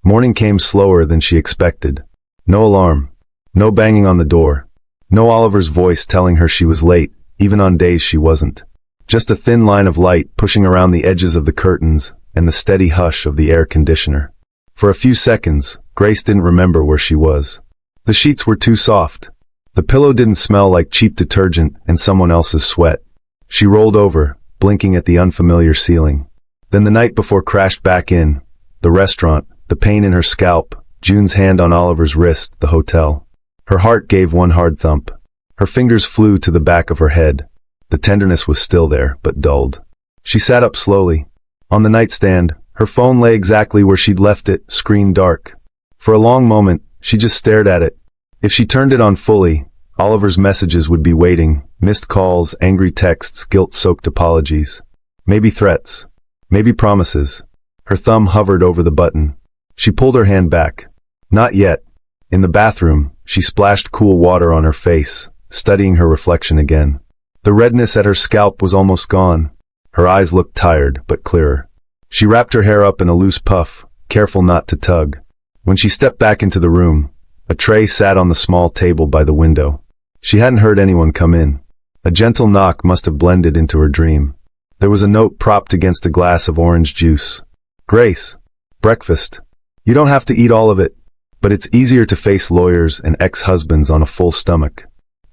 Morning came slower than she expected. No alarm. No banging on the door. No Oliver's voice telling her she was late, even on days she wasn't. Just a thin line of light pushing around the edges of the curtains and the steady hush of the air conditioner. For a few seconds, Grace didn't remember where she was. The sheets were too soft. The pillow didn't smell like cheap detergent and someone else's sweat. She rolled over, blinking at the unfamiliar ceiling. Then the night before crashed back in. The restaurant, the pain in her scalp, June's hand on Oliver's wrist, the hotel. Her heart gave one hard thump. Her fingers flew to the back of her head. The tenderness was still there, but dulled. She sat up slowly. On the nightstand, her phone lay exactly where she'd left it, screen dark. For a long moment, she just stared at it. If she turned it on fully, Oliver's messages would be waiting, missed calls, angry texts, guilt-soaked apologies. Maybe threats. Maybe promises. Her thumb hovered over the button. She pulled her hand back. Not yet. In the bathroom, she splashed cool water on her face, studying her reflection again. The redness at her scalp was almost gone. Her eyes looked tired, but clearer. She wrapped her hair up in a loose puff, careful not to tug. When she stepped back into the room, a tray sat on the small table by the window. She hadn't heard anyone come in. A gentle knock must have blended into her dream. There was a note propped against a glass of orange juice. Grace. Breakfast. You don't have to eat all of it, but it's easier to face lawyers and ex-husbands on a full stomach.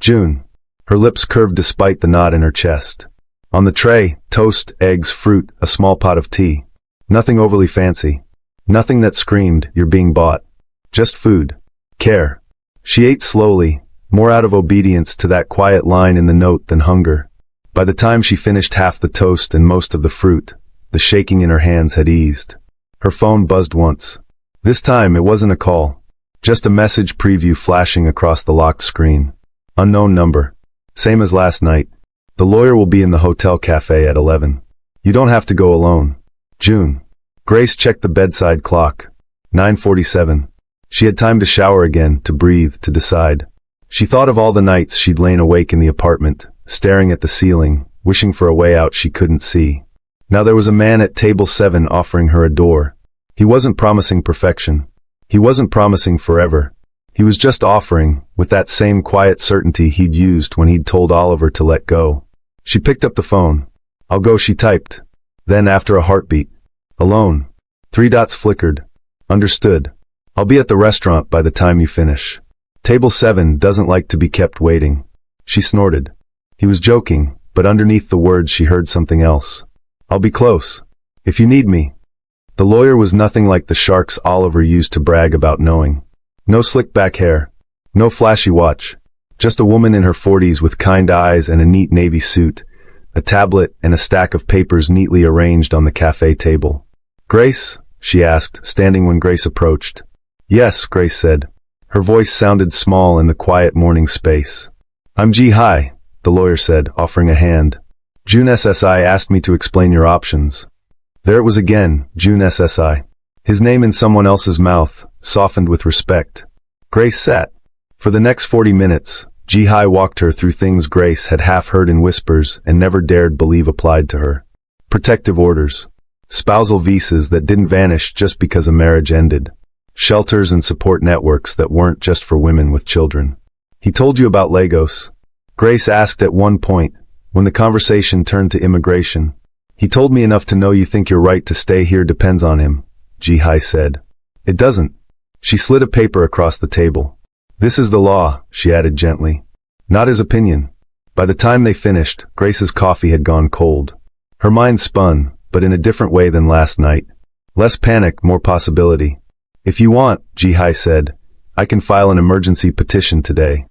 June. Her lips curved despite the knot in her chest. On the tray, toast, eggs, fruit, a small pot of tea. Nothing overly fancy. Nothing that screamed, "You're being bought." Just food. Care. She ate slowly, more out of obedience to that quiet line in the note than hunger. By the time she finished half the toast and most of the fruit, the shaking in her hands had eased. Her phone buzzed once. This time it wasn't a call. Just a message preview flashing across the locked screen. Unknown number. Same as last night. The lawyer will be in the hotel cafe at 11. You don't have to go alone. June. Grace checked the bedside clock. 9:47. She had time to shower again, to breathe, to decide. She thought of all the nights she'd lain awake in the apartment, staring at the ceiling, wishing for a way out she couldn't see. Now there was a man at table 7 offering her a door. He wasn't promising perfection. He wasn't promising forever. He was just offering, with that same quiet certainty he'd used when he'd told Oliver to let go. She picked up the phone. "I'll go," she typed. Then after a heartbeat. "Alone." 3 dots flickered. "Understood. I'll be at the restaurant by the time you finish." Table 7 doesn't like to be kept waiting. She snorted. He was joking, but underneath the words she heard something else. "I'll be close. If you need me." The lawyer was nothing like the sharks Oliver used to brag about knowing. No slick back hair. No flashy watch. Just a woman in her 40s with kind eyes and a neat navy suit, a tablet and a stack of papers neatly arranged on the cafe table. "Grace?" she asked, standing when Grace approached. "Yes," Grace said. Her voice sounded small in the quiet morning space. "I'm Ji-Hi," the lawyer said, offering a hand. "June SSI asked me to explain your options." There it was again, June SSI. His name in someone else's mouth, softened with respect. Grace sat. For the next 40 minutes, Ji-Hi walked her through things Grace had half heard in whispers and never dared believe applied to her. Protective orders. Spousal visas that didn't vanish just because a marriage ended. Shelters and support networks that weren't just for women with children. "He told you about Lagos?" Grace asked at one point, when the conversation turned to immigration. "He told me enough to know you think your right to stay here depends on him," Ji-Hi said. "It doesn't." She slid a paper across the table. "This is the law," she added gently. "Not his opinion." By the time they finished, Grace's coffee had gone cold. Her mind spun, but in a different way than last night. Less panic, more possibility. "If you want," Ji-Hi said, "I can file an emergency petition today.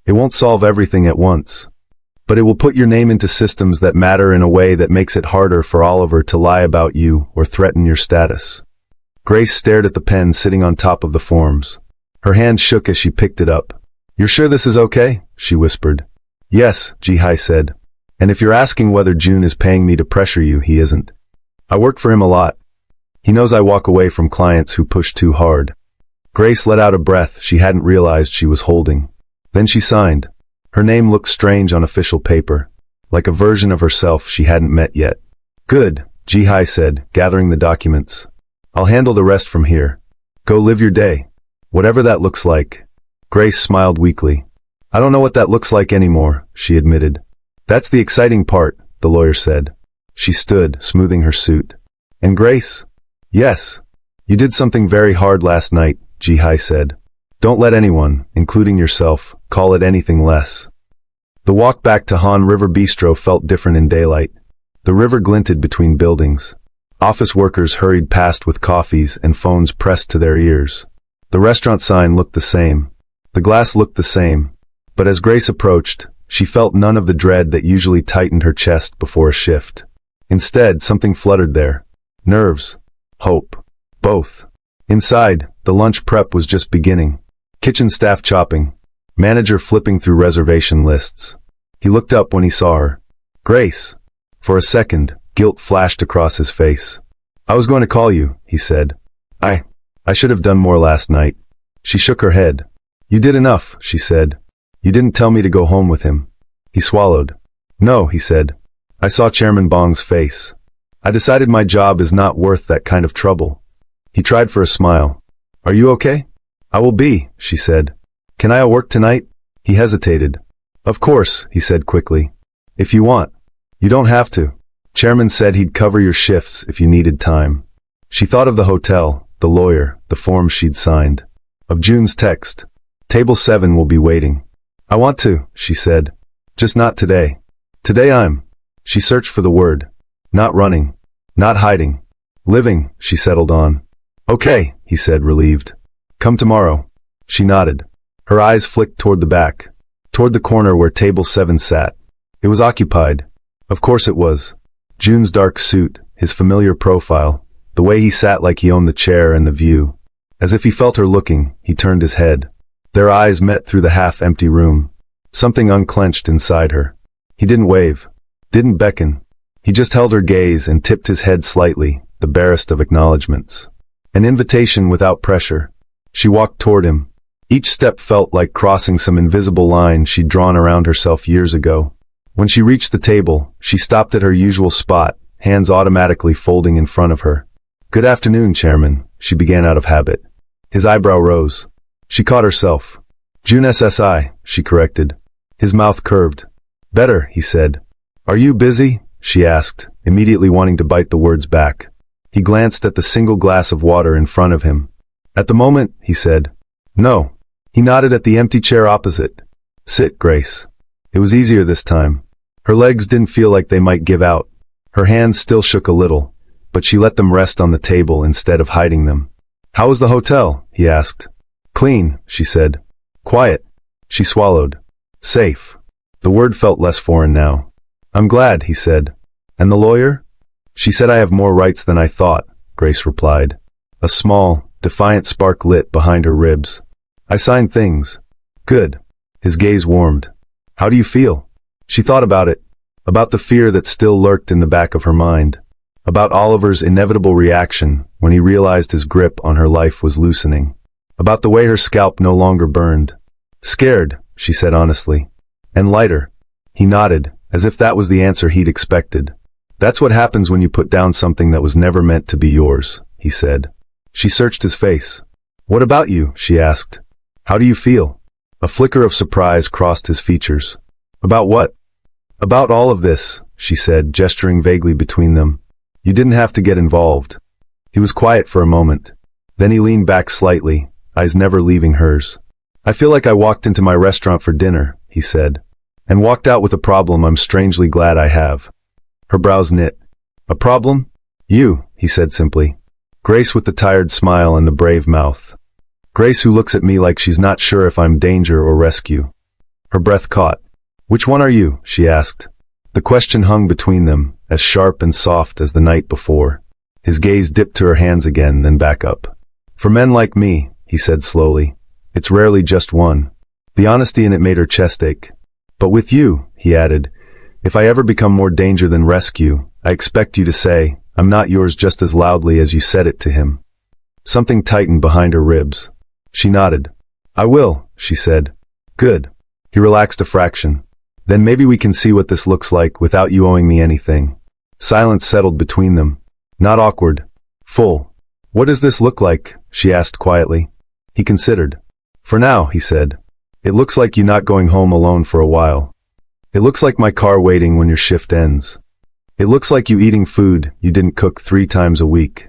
It won't solve everything at once, but it will put your name into systems that matter in a way that makes it harder for Oliver to lie about you or threaten your status." Grace stared at the pen sitting on top of the forms. Her hand shook as she picked it up. "You're sure this is okay?" she whispered. "Yes," Ji-Hi said. "And if you're asking whether June is paying me to pressure you, he isn't. I work for him a lot. He knows I walk away from clients who push too hard." Grace let out a breath she hadn't realized she was holding. Then she signed. Her name looked strange on official paper, like a version of herself she hadn't met yet. "Good," Ji-Hi said, gathering the documents. "I'll handle the rest from here. Go live your day. Whatever that looks like." Grace smiled weakly. "I don't know what that looks like anymore," she admitted. "That's the exciting part, the lawyer said. She stood, smoothing her suit. And Grace? Yes. You did something very hard last night, Ji-hai said. Don't let anyone, including yourself, call it anything less. The walk back to Han River Bistro felt different in daylight. The river glinted between buildings. Office workers hurried past with coffees and phones pressed to their ears. The restaurant sign looked the same. The glass looked the same. But as Grace approached, she felt none of the dread that usually tightened her chest before a shift. Instead, something fluttered there. Nerves. Hope. Both. Inside, the lunch prep was just beginning. Kitchen staff chopping. Manager flipping through reservation lists. He looked up when he saw her. Grace. For a second, guilt flashed across his face. I was going to call you, he said. I should have done more last night. She shook her head. You did enough, she said. You didn't tell me to go home with him. He swallowed. No, he said. I saw Chairman Bong's face. I decided my job is not worth that kind of trouble. He tried for a smile. Are you okay? I will be, she said. Can I work tonight? He hesitated. Of course, he said quickly. If you want. You don't have to. Chairman said he'd cover your shifts if you needed time. She thought of the hotel, the lawyer, the form she'd signed. Of June's text. Table 7 will be waiting. I want to, she said. Just not today. Today I'm. She searched for the word. Not running. Not hiding. Living, she settled on. Okay, he said, relieved. Come tomorrow. She nodded. Her eyes flicked toward the back. Toward the corner where table 7 sat. It was occupied. Of course it was. June's dark suit, his familiar profile, the way he sat like he owned the chair and the view. As if he felt her looking, he turned his head. Their eyes met through the half-empty room. Something unclenched inside her. He didn't wave. Didn't beckon. He just held her gaze and tipped his head slightly, the barest of acknowledgments. An invitation without pressure. She walked toward him. Each step felt like crossing some invisible line she'd drawn around herself years ago. When she reached the table, she stopped at her usual spot, hands automatically folding in front of her. Good afternoon, Chairman, she began out of habit. His eyebrow rose. She caught herself. June SSI, she corrected. His mouth curved. Better, he said. Are you busy? She asked, immediately wanting to bite the words back. He glanced at the single glass of water in front of him. At the moment, he said. No. He nodded at the empty chair opposite. Sit, Grace. It was easier this time. Her legs didn't feel like they might give out. Her hands still shook a little, but she let them rest on the table instead of hiding them. How was the hotel? He asked. Clean, she said. Quiet. She swallowed. Safe. The word felt less foreign now. I'm glad, he said. And the lawyer? She said I have more rights than I thought, Grace replied. A small, defiant spark lit behind her ribs. I signed things. Good. His gaze warmed. How do you feel? She thought about it. About the fear that still lurked in the back of her mind. About Oliver's inevitable reaction when he realized his grip on her life was loosening. About the way her scalp no longer burned. Scared, she said honestly. And lighter. He nodded, as if that was the answer he'd expected. That's what happens when you put down something that was never meant to be yours, he said. She searched his face. What about you? She asked. How do you feel? A flicker of surprise crossed his features. About what? About all of this, she said, gesturing vaguely between them. You didn't have to get involved. He was quiet for a moment. Then he leaned back slightly, eyes never leaving hers. I feel like I walked into my restaurant for dinner, he said, and walked out with a problem I'm strangely glad I have. Her brows knit. A problem? You, he said simply. Grace with the tired smile and the brave mouth. Grace who looks at me like she's not sure if I'm danger or rescue. Her breath caught. Which one are you? She asked. The question hung between them, as sharp and soft as the night before. His gaze dipped to her hands again, then back up. For men like me, he said slowly, it's rarely just one. The honesty in it made her chest ache. But with you, he added, if I ever become more danger than rescue, I expect you to say, I'm not yours just as loudly as you said it to him. Something tightened behind her ribs. She nodded. I will, she said. Good. He relaxed a fraction. Then maybe we can see what this looks like without you owing me anything. Silence settled between them. Not awkward. Full. What does this look like? She asked quietly. He considered. For now, he said. It looks like you not going home alone for a while. It looks like my car waiting when your shift ends. It looks like you eating food you didn't cook 3 times a week.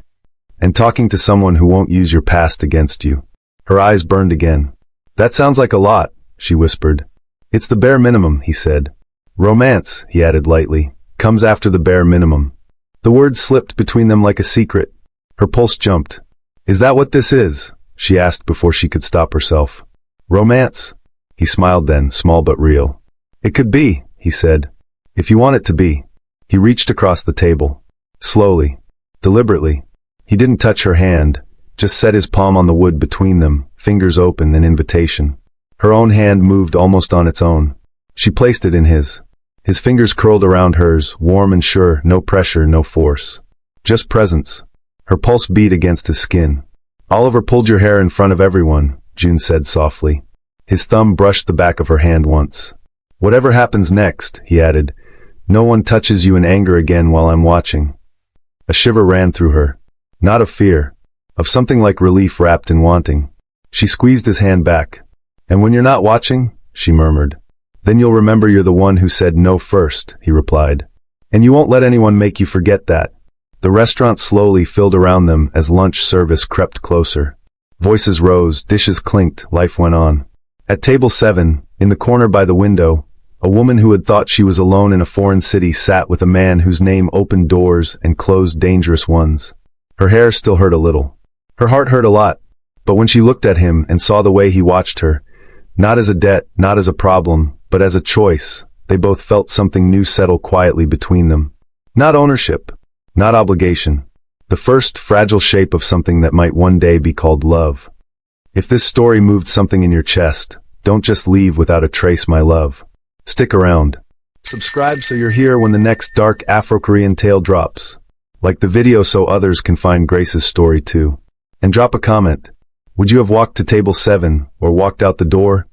And talking to someone who won't use your past against you. Her eyes burned again. That sounds like a lot, she whispered. It's the bare minimum, he said. Romance, he added lightly, comes after the bare minimum. The words slipped between them like a secret. Her pulse jumped. Is that what this is? She asked before she could stop herself. Romance? He smiled then, small but real. It could be, he said. If you want it to be. He reached across the table. Slowly. Deliberately. He didn't touch her hand, just set his palm on the wood between them, fingers open, an invitation. Her own hand moved almost on its own. She placed it in his. His fingers curled around hers, warm and sure, no pressure, no force. Just presence. Her pulse beat against his skin. Oliver pulled your hair in front of everyone, June said softly. His thumb brushed the back of her hand once. Whatever happens next, he added, no one touches you in anger again while I'm watching. A shiver ran through her. Not of fear, of something like relief wrapped in wanting. She squeezed his hand back. And when you're not watching, she murmured. Then you'll remember you're the one who said no first, he replied. And you won't let anyone make you forget that. The restaurant slowly filled around them as lunch service crept closer. Voices rose, dishes clinked, life went on. At table 7, in the corner by the window, a woman who had thought she was alone in a foreign city sat with a man whose name opened doors and closed dangerous ones. Her hair still hurt a little. Her heart hurt a lot. But when she looked at him and saw the way he watched her, not as a debt, not as a problem, but as a choice, they both felt something new settle quietly between them. Not ownership, not obligation. The first fragile shape of something that might one day be called love. If this story moved something in your chest, don't just leave without a trace, my love. Stick around. Subscribe so you're here when the next dark Afro-Korean tale drops. Like the video so others can find Grace's story too. And drop a comment. Would you have walked to table 7 or walked out the door?